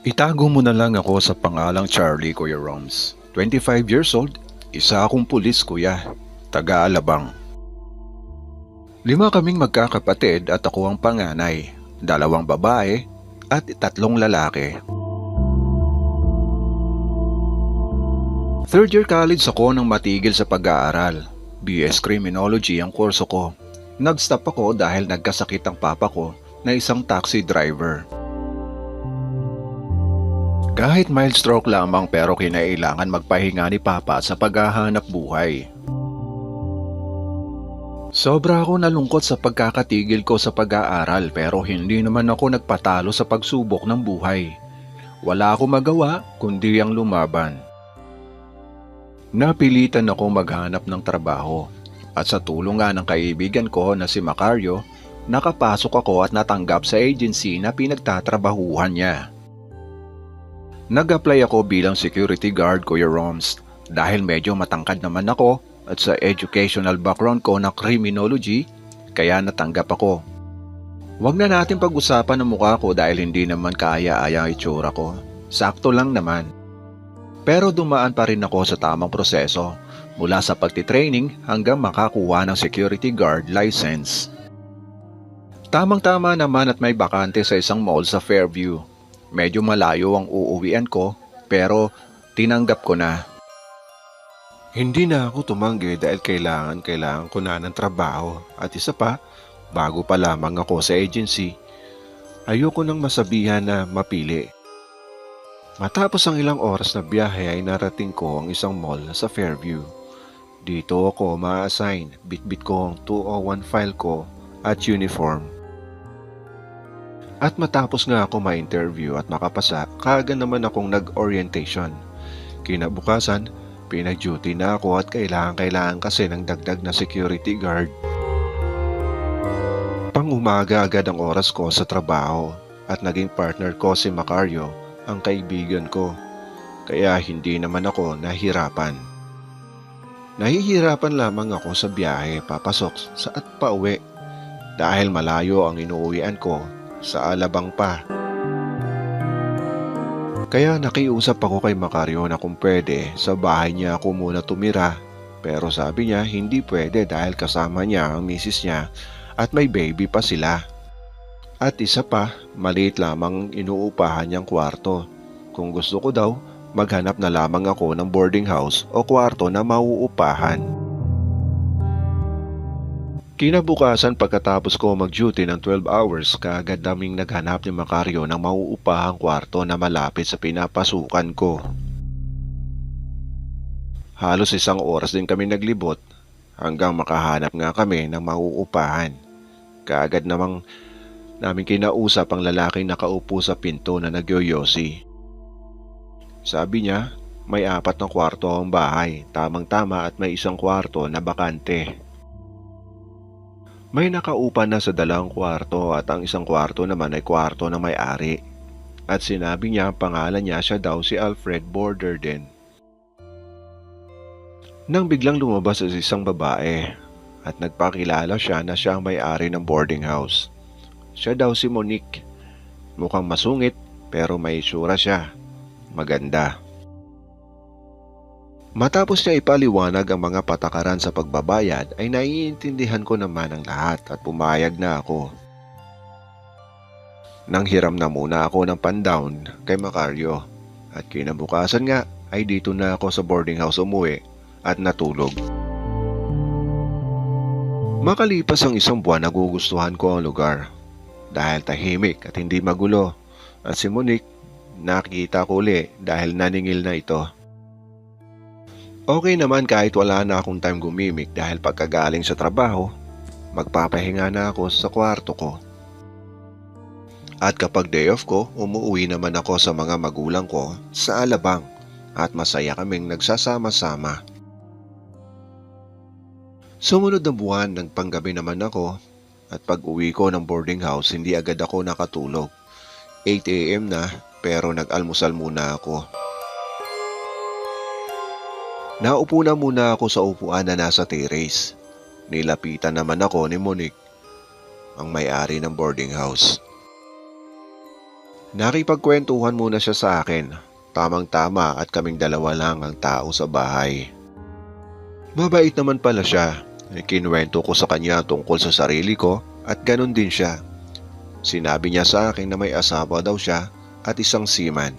Itago mo na lang ako sa pangalang Charlie, Kuya Roms. 25 years old, isa akong pulis, kuya. Taga-Alabang. Lima kaming magkakapatid at ako ang panganay. Dalawang babae at tatlong lalaki. Third year college ako nang matigil sa pag-aaral. BS Criminology ang kurso ko. Nag-stop ako dahil nagkasakit ang papa ko na isang taxi driver. Kahit mild stroke lamang pero kinailangan magpahinga ni Papa sa paghahanap buhay. Sobra ako nalungkot sa pagkakatigil ko sa pag-aaral pero hindi naman ako nagpatalo sa pagsubok ng buhay. Wala akong magawa kundi ang lumaban. Napilitan ako maghanap ng trabaho at sa tulong nga ng kaibigan ko na si Macario, nakapasok ako at natanggap sa agency na pinagtatrabahuhan niya. Nag-apply ako bilang security guard, Kuya Roms, dahil medyo matangkad naman ako at sa educational background ko na criminology, kaya natanggap ako. Huwag na natin pag-usapan ang mukha ko dahil hindi naman kaaya-aya ang itsura ko. Sakto lang naman. Pero dumaan pa rin ako sa tamang proseso mula sa pagtitraining hanggang makakuha ng security guard license. Tamang-tama naman at may bakante sa isang mall sa Fairview. Medyo malayo ang uuwian ko pero tinanggap ko na. Hindi na ako tumanggi dahil kailangan ko na ng trabaho at isa pa, bago pa lamang ako sa agency. Ayoko nang masabihan na mapili. Matapos ang ilang oras na biyahe ay narating ko ang isang mall sa Fairview. Dito ako ma-assign, bitbit ko ang 201 file ko at uniform. At matapos nga ako ma-interview at makapasa, kaagad naman akong nag-orientation. Kinabukasan, pinag-duty na ako at kailangan kasi ng dagdag na security guard. Pang-umaga agad ang oras ko sa trabaho at naging partner ko si Macario, ang kaibigan ko. Kaya hindi naman ako nahihirapan. Nahihirapan lamang ako sa biyahe papasok at pauwi dahil malayo ang inuuwian ko. Sa Alabang pa. Kaya nakiusap ako kay Macario na kung pwede sa bahay niya ako muna tumira pero sabi niya hindi pwede dahil kasama niya ang misis niya at may baby pa sila. At isa pa, maliit lamang inuupahan niyang kwarto. Kung gusto ko daw, maghanap na lamang ako ng boarding house o kwarto na mauupahan. Kinabukasan pagkatapos ko mag-duty ng 12 hours, kaagad naming naghanap ni Macario ng mauupahang kwarto na malapit sa pinapasukan ko. Halos isang oras din kami naglibot hanggang makahanap nga kami ng mauupahan. Kaagad namang namin kinausap ang lalaking nakaupo sa pinto na nagyoyosi. Sabi niya, may 4 na kwarto ang bahay, tamang-tama at may isang kwarto na bakante. May nakaupa na sa 2 kwarto at ang isang kwarto naman ay kwarto na may-ari. At sinabi niya ang pangalan niya siya daw si Alfred Borderden. Nang biglang lumabas sa isang babae at nagpakilala siya na siya ang may-ari ng boarding house. Siya daw si Monique. Mukhang masungit pero may itsura siya. Maganda. Matapos niya ipaliwanag ang mga patakaran sa pagbabayad ay naiintindihan ko naman ang lahat at pumayag na ako. Nang hiram na muna ako ng pan-down kay Macario at kinabukasan nga ay dito na ako sa boarding house umuwi at natulog. Makalipas ang isang buwan nagugustuhan ko ang lugar dahil tahimik at hindi magulo at si Monique nakita ko uli dahil naningil na ito. Okay naman kahit wala na akong time gumimik dahil pagkagaling sa trabaho, magpapahinga na ako sa kwarto ko. At kapag day off ko, umuwi naman ako sa mga magulang ko sa Alabang at masaya kaming nagsasama-sama. Sumunod na buwan, nagpanggabi naman ako at pag uwi ko ng boarding house hindi agad ako nakatulog. 8 AM na pero nag-almusal muna ako. Naupo na muna ako sa upuan na nasa terrace. Nilapitan naman ako ni Monique, ang may-ari ng boarding house. Nakipagkwentuhan muna siya sa akin. Tamang-tama at kaming dalawa lang ang tao sa bahay. Mabait naman pala siya. Kinuwento ko sa kanya tungkol sa sarili ko at ganun din siya. Sinabi niya sa akin na may asawa daw siya at isang seaman.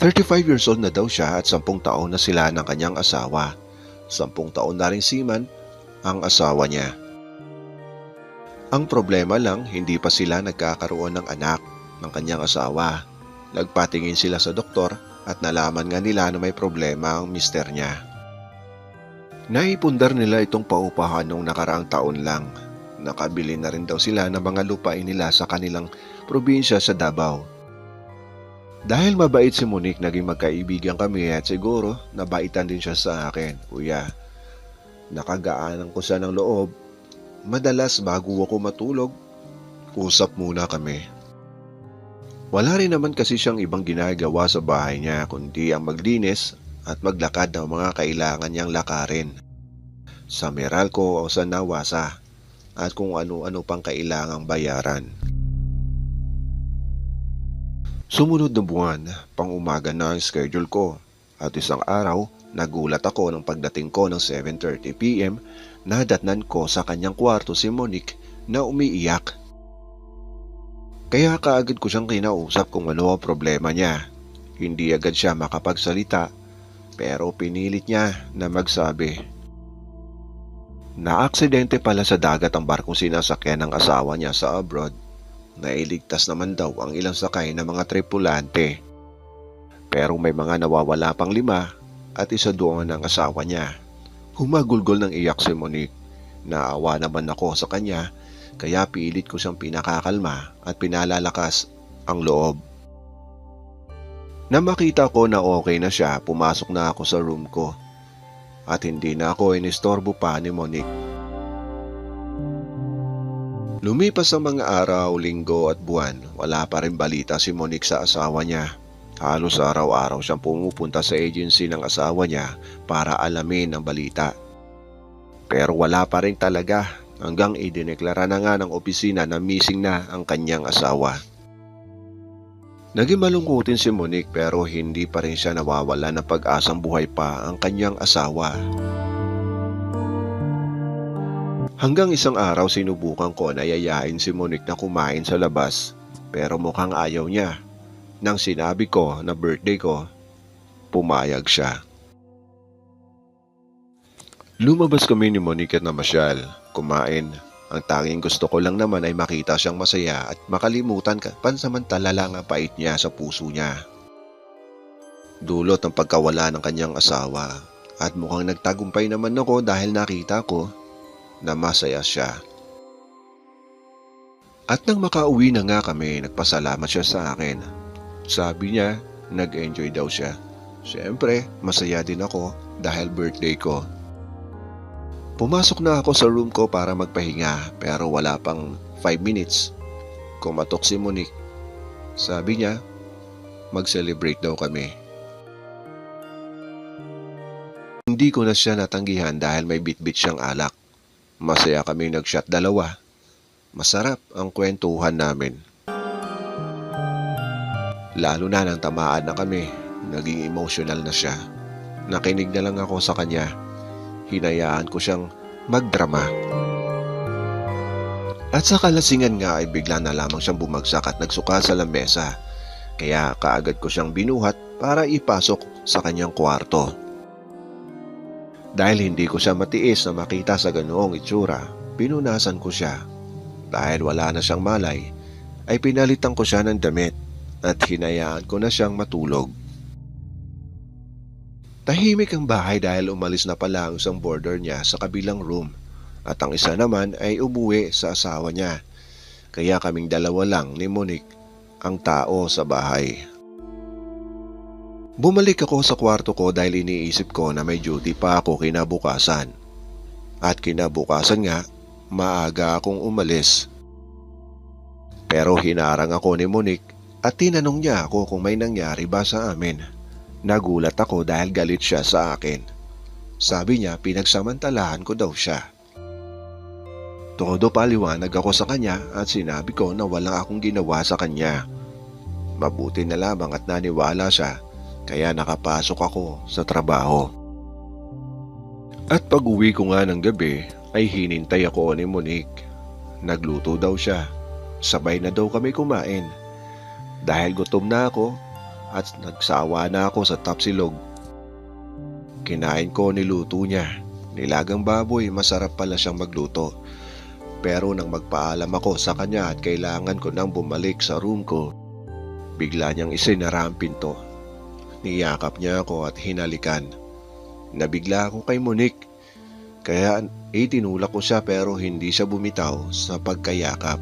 35 years old na daw siya at 10 taon na sila ng kanyang asawa. 10 taon na rin seaman ang asawa niya. Ang problema lang, hindi pa sila nagkakaroon ng anak ng kanyang asawa. Nagpatingin sila sa doktor at nalaman nga nila na may problema ang mister niya. Naipundar nila itong paupahan noong nakaraang taon lang. Nakabili na rin daw sila ng mga lupain nila sa kanilang probinsya sa Davao. Dahil mabait si Monique, naging magkaibigan kami at siguro nabaitan din siya sa akin. Kuya, nakagaanan ko siya ng loob. Madalas bago ako matulog, usap muna kami. Wala rin naman kasi siyang ibang ginagawa sa bahay niya kundi ang maglinis at maglakad ng mga kailangan niyang lakarin. Sa Meralco o sa Nawasa at kung ano-ano pang kailangang bayaran. Sumunod na buwan, pang umaga na ang schedule ko at isang araw, nagulat ako nang pagdating ko ng 7:30 PM na datnan ko sa kanyang kwarto si Monique na umiiyak. Kaya kaagad ko siyang kinausap kung ano ang problema niya. Hindi agad siya makapagsalita pero pinilit niya na magsabi. Naaksidente pala sa dagat ang barkong sinasakyan ng asawa niya sa abroad. Nailigtas naman daw ang ilang sakay ng mga tripulante. Pero may mga nawawala pang 5 at isa doon ang asawa niya. Humagulgol ng iyak si Monique. Naawa naman ako sa kanya kaya pilit ko siyang pinakakalma at pinalalakas ang loob. Na makita ko na okay na siya, pumasok na ako sa room ko. At hindi na ako inistorbo pa ni Monique. Lumipas ang mga araw, linggo at buwan, wala pa rin balita si Monique sa asawa niya. Halos araw-araw siyang pumupunta sa agency ng asawa niya para alamin ang balita. Pero wala pa rin talaga hanggang idineklara na nga ng opisina na missing na ang kanyang asawa. Naging malungkutin si Monique pero hindi pa rin siya nawawala ng pag-asang buhay pa ang kanyang asawa. Hanggang isang araw sinubukan ko na yayain si Monique na kumain sa labas pero mukhang ayaw niya. Nang sinabi ko na birthday ko, pumayag siya. Lumabas kami ni Monique at namasyal, kumain. Ang tanging gusto ko lang naman ay makita siyang masaya at makalimutan pansamantala lang ang pait niya sa puso niya. Dulot ng pagkawala ng kanyang asawa at mukhang nagtagumpay naman ako dahil nakita ko na masaya siya. At nang makauwi na nga kami, nagpasalamat siya sa akin. Sabi niya, nag-enjoy daw siya. Siyempre, masaya din ako dahil birthday ko. Pumasok na ako sa room ko para magpahinga pero wala pang 5 minutes. Kumatok si Monique. Sabi niya, mag-celebrate daw kami. Hindi ko na siya natanggihan dahil may bitbit siyang alak. Masaya kami nag-shot dalawa. Masarap ang kwentuhan namin. Lalo na nang tamaan na kami, naging emotional na siya. Nakinig na lang ako sa kanya. Hinayaan ko siyang magdrama. At sa kalasingan nga ay bigla na lamang siyang bumagsak at nagsuka sa lamesa. Kaya kaagad ko siyang binuhat para ipasok sa kanyang kwarto. Dahil hindi ko siya matiis na makita sa ganoong itsura, pinunasan ko siya. Dahil wala na siyang malay, ay pinalitan ko siya ng damit at hinayaan ko na siyang matulog. Tahimik ang bahay dahil umalis na pala ang isang boarder niya sa kabilang room at ang isa naman ay umuwi sa asawa niya. Kaya kaming dalawa lang ni Monique ang tao sa bahay. Bumalik ako sa kwarto ko dahil iniisip ko na may duty pa ako kinabukasan. At kinabukasan nga, maaga akong umalis. Pero hinarang ako ni Monique at tinanong niya ako kung may nangyari ba sa amin. Nagulat ako dahil galit siya sa akin. Sabi niya pinagsamantalahan ko daw siya. Todo paliwanag ako sa kanya at sinabi ko na wala akong ginawa sa kanya. Mabuti na lamang at naniwala siya, kaya nakapasok ako sa trabaho. At pag-uwi ko nga ng gabi ay hinintay ako ni Monique. Nagluto daw siya. Sabay na daw kami kumain. Dahil gutom na ako at nagsawa na ako sa tapsilog. Kinain ko niluto niya. Nilagang baboy, masarap pala siyang magluto. Pero nang magpaalam ako sa kanya at kailangan ko nang bumalik sa room ko, bigla niyang isinara ang pinto. Niyakap niya ako at hinalikan. Nabigla ako kay Monique. Kaya itinulak ko siya pero hindi siya bumitaw sa pagkayakap.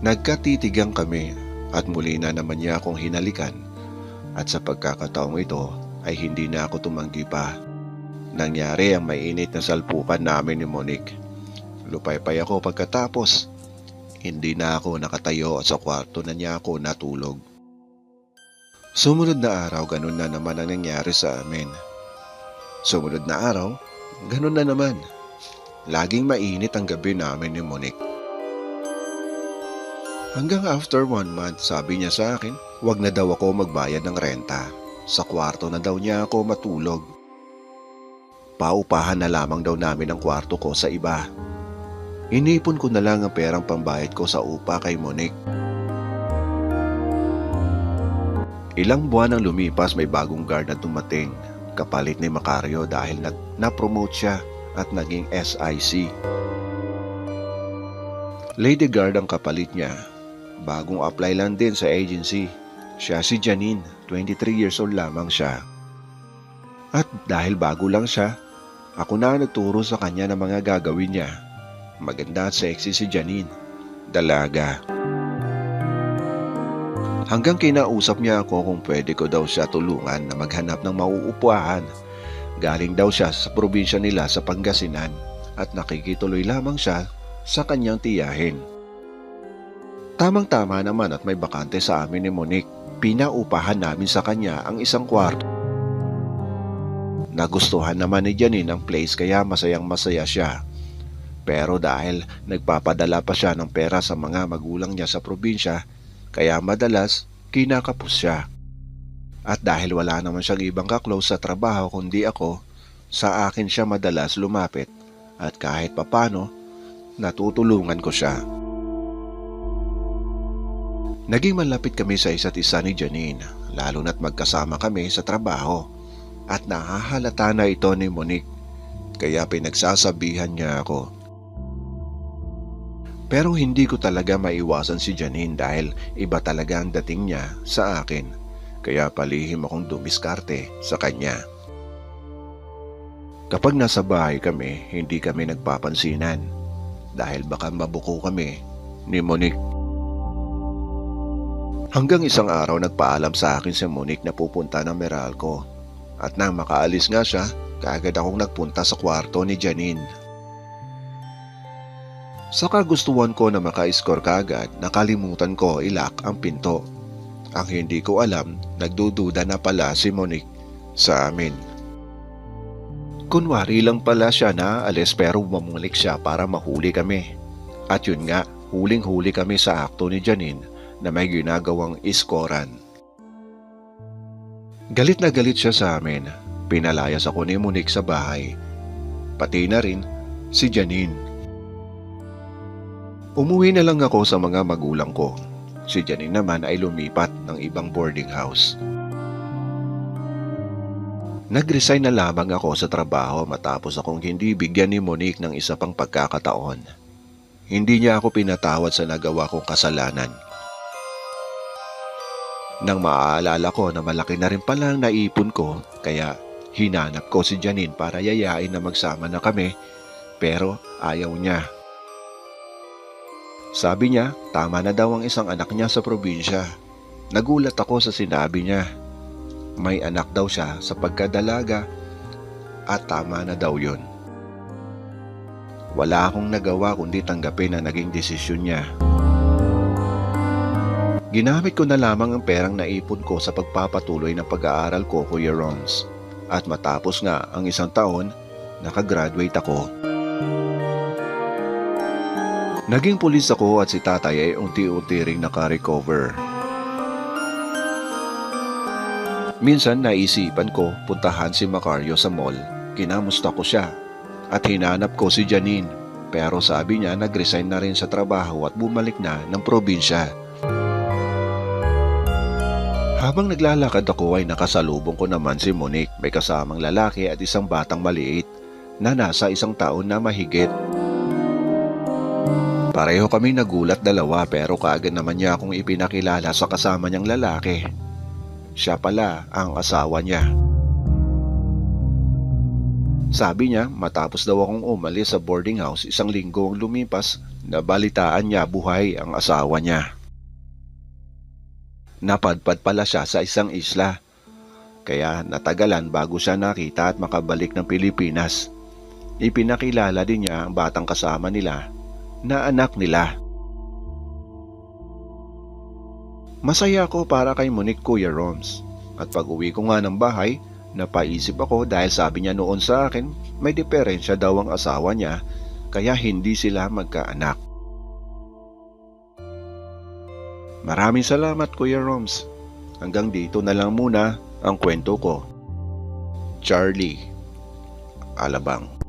Nagkatitigang kami at muli na naman niya akong hinalikan. At sa pagkakataong ito ay hindi na ako tumanggi pa. Nangyari ang mainit na salpukan namin ni Monique. Lupaypay ako pagkatapos. Hindi na ako nakatayo at sa kwarto na niya ako natulog. Sumunod na araw, ganun na naman ang nangyari sa amin. Sumunod na araw, ganun na naman. Laging mainit ang gabi namin ni Monique. Hanggang after 1 month, sabi niya sa akin, wag na daw ako magbayad ng renta. Sa kwarto na daw niya ako matulog. Paupahan na lamang daw namin ang kwarto ko sa iba. Inipon ko na lang ang perang pambayad ko sa upa kay Monique. Ilang buwan ang lumipas, may bagong guard na dumating. Kapalit ni Macario dahil na-promote siya at naging SIC. Lady guard ang kapalit niya. Bagong apply lang din sa agency. Siya si Janine, 23 years old lamang siya. At dahil bago lang siya, ako na nagturo sa kanya ng mga gagawin niya. Maganda at sexy si Janine. Dalaga. Hanggang kinausap niya ako kung pwede ko daw siya tulungan na maghanap ng mauupuan. Galing daw siya sa probinsya nila sa Pangasinan at nakikituloy lamang siya sa kanyang tiyahin. Tamang-tama naman at may bakante sa amin ni Monique. Pinaupahan namin sa kanya ang isang kwarto. Nagustuhan naman ni Janine ang place kaya masayang-masaya siya. Pero dahil nagpapadala pa siya ng pera sa mga magulang niya sa probinsya, kaya madalas kinakapos siya. At dahil wala naman siyang ibang kaklose sa trabaho kundi ako, sa akin siya madalas lumapit at kahit papano, natutulungan ko siya. Naging malapit kami sa isa't isa ni Janine, lalo na't magkasama kami sa trabaho. At nahahalata na ito ni Monique, kaya pinagsasabihan niya ako. Pero hindi ko talaga maiwasan si Janine dahil iba talaga ang dating niya sa akin, kaya palihim akong dumiskarte sa kanya. Kapag nasa bahay kami, hindi kami nagpapansinan dahil baka mabuko kami ni Monique. Hanggang isang araw nagpaalam sa akin si Monique na pupunta ng Meralco. At nang makaalis nga siya, kaagad akong nagpunta sa kwarto ni Janine. Sa kagustuhan ko na maka-score kaagad, nakalimutan ko ilak ang pinto. Ang hindi ko alam, nagdududa na pala si Monique sa amin. Kunwari lang pala siya na alis pero bumalik siya para mahuli kami. At yun nga, huling-huli kami sa akto ni Janine na may ginagawang iskoran. Galit na galit siya sa amin. Pinalayas ako ni Monique sa bahay. Pati na rin si Janine. Umuwi na lang ako sa mga magulang ko. Si Janine naman ay lumipat ng ibang boarding house. Nag-resign na lamang ako sa trabaho matapos akong hindi bigyan ni Monique ng isa pang pagkakataon. Hindi niya ako pinatawad sa nagawa kong kasalanan. Nang maaalala ko na malaki na rin pala ang naipon ko, kaya hinanap ko si Janine para yayain na magsama na kami, pero ayaw niya. Sabi niya, tama na daw ang isang anak niya sa probinsya. Nagulat ako sa sinabi niya. May anak daw siya sa pagkadalaga at tama na daw yun. Wala akong nagawa kundi tanggapin na naging desisyon niya. Ginamit ko na lamang ang perang naipon ko sa pagpapatuloy ng pag-aaral ko, Kuya Roms. At matapos nga ang isang taon, nakagraduate ako. Naging pulis ako at si tatay ay unti-unti ring naka-recover. Minsan naisipan ko puntahan si Macario sa mall. Kinamusta ko siya at hinanap ko si Janine, pero sabi niya nag-resign na rin sa trabaho at bumalik na ng probinsya. Habang naglalakad ako ay nakasalubong ko naman si Monique, may kasamang lalaki at isang batang maliit na nasa 1 taon na mahigit. Pareho kami nagulat dalawa, pero kaagad naman niya akong ipinakilala sa kasama niyang lalaki. Siya pala ang asawa niya. Sabi niya matapos daw akong umalis sa boarding house 1 linggo ang lumipas, nabalitaan niya buhay ang asawa niya. Napadpad pala siya sa isang isla, kaya natagalan bago siya nakita at makabalik ng Pilipinas. Ipinakilala din niya ang batang kasama nila na anak nila. Masaya ako para kay Monique, Kuya Roms. At pag uwi ko nga ng bahay, napaisip ako dahil sabi niya noon sa akin may diferensya daw ang asawa niya, kaya hindi sila magkaanak. Maraming salamat, Kuya Roms. Hanggang dito na lang muna ang kwento ko. Charlie, Alabang.